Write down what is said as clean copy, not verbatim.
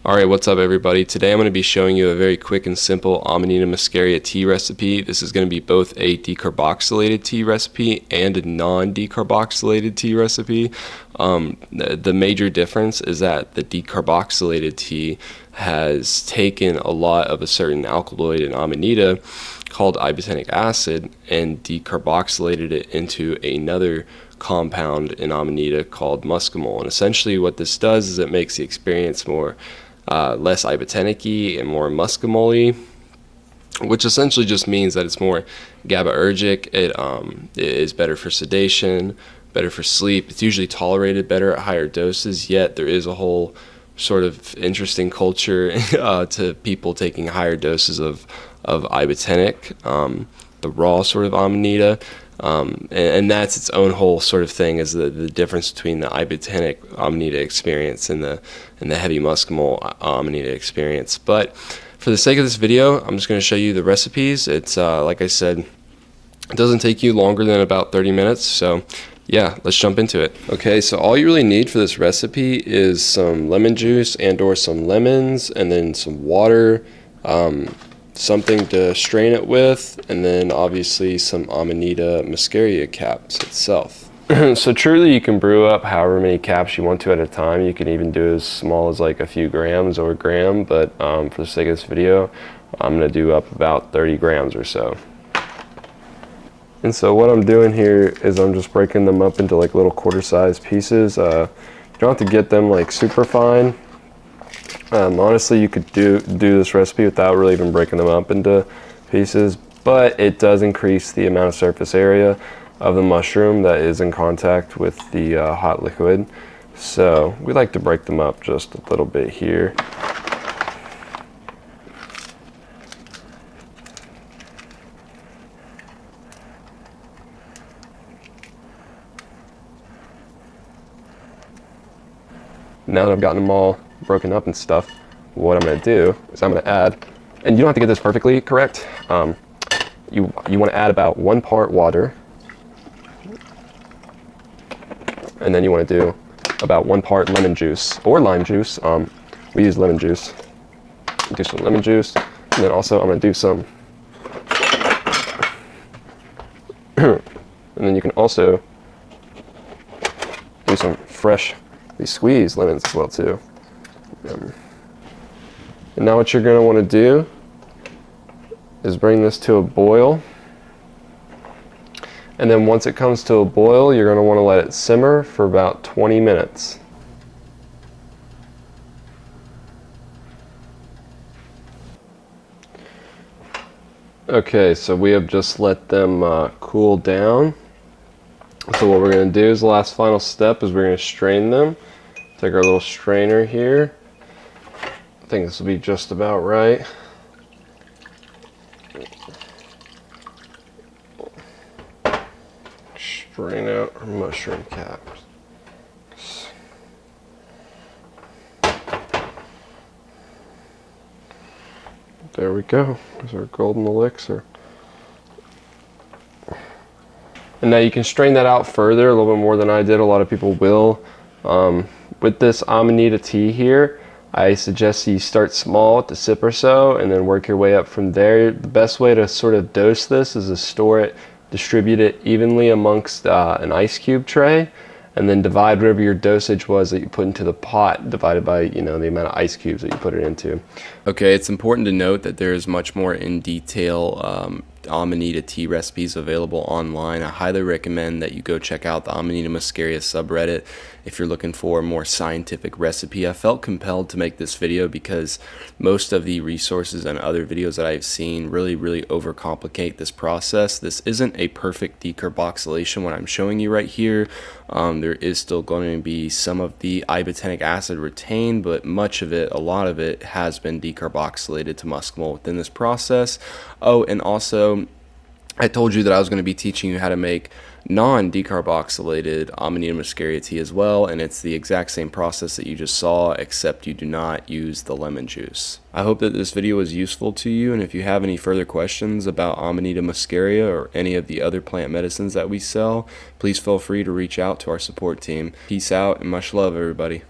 Alright, what's up everybody? Today I'm going to be showing you a very quick and simple Amanita Muscaria tea recipe. This is going to be both a decarboxylated tea recipe and a non-decarboxylated tea recipe. The major difference is that the decarboxylated tea has taken a lot of a certain alkaloid in Amanita called ibotenic acid and decarboxylated it into another compound in Amanita called muscimol. And essentially what this does is it makes the experience more less ibotenic-y and more muscimol-y, which essentially just means that it's more GABAergic. It is better for sedation, better for sleep. It's usually tolerated better at higher doses, yet there is a whole sort of interesting culture to people taking higher doses of ibotenic, the raw sort of Amanita. And that's its own whole sort of thing, is the difference between the ibotenic Amanita experience and the heavy muscimol Amanita experience. But for the sake of this video, I'm just going to show you the recipes. It's like I said, it doesn't take you longer than about 30 minutes. So yeah, let's jump into it. Okay, so all you really need for this recipe is some lemon juice and or some lemons, and then some water, something to strain it with, and then obviously some Amanita Muscaria caps itself. So truly you can brew up however many caps you want to at a time. You can even do as small as like a few grams or a gram, but for the sake of this video, I'm going to do up about 30 grams or so. And so what I'm doing here is I'm just breaking them up into like little quarter-sized pieces. You don't have to get them like super fine. Honestly, you could do this recipe without really even breaking them up into pieces, but it does increase the amount of surface area of the mushroom that is in contact with the hot liquid. So we like to break them up just a little bit here. Now that I've gotten them all broken up and stuff, what I'm going to do is I'm going to add, and you don't have to get this perfectly correct, you want to add about 1 part water, and then you want to do about 1 part lemon juice or lime juice. We use lemon juice. Do some lemon juice, and then also I'm going to do some and then you can also do some fresh squeezed lemons as well too. And now what you're going to want to do is bring this to a boil, and then once it comes to a boil, you're going to want to let it simmer for about 20 minutes. Okay, so we have just let them cool down. So what we're going to do is the last final step is we're going to strain them. Take our little strainer here. I think this will be just about right. Strain out our mushroom caps. There we go. There's our golden elixir. And now you can strain that out further, a little bit more than I did. A lot of people will. With this Amanita tea here, I suggest you start small with a sip or so and then work your way up from there. The best way to sort of dose this is to store it, distribute it evenly amongst an ice cube tray, and then divide whatever your dosage was that you put into the pot divided by, you know, the amount of ice cubes that you put it into. Okay, it's important to note that there is much more in detail Amanita tea recipes available online. I highly recommend that you go check out the Amanita Muscaria subreddit if you're looking for a more scientific recipe. I felt compelled to make this video because most of the resources and other videos that I've seen really overcomplicate this process. This isn't a perfect decarboxylation what I'm showing you right here. There is still going to be some of the ibotenic acid retained, but much of it, a lot of it, has been decarboxylated to muscimol within this process. Oh, and also I told you that I was going to be teaching you how to make non-decarboxylated Amanita Muscaria tea as well, and it's the exact same process that you just saw, except you do not use the lemon juice. I hope that this video was useful to you, and if you have any further questions about Amanita Muscaria or any of the other plant medicines that we sell, please feel free to reach out to our support team. Peace out and much love, everybody.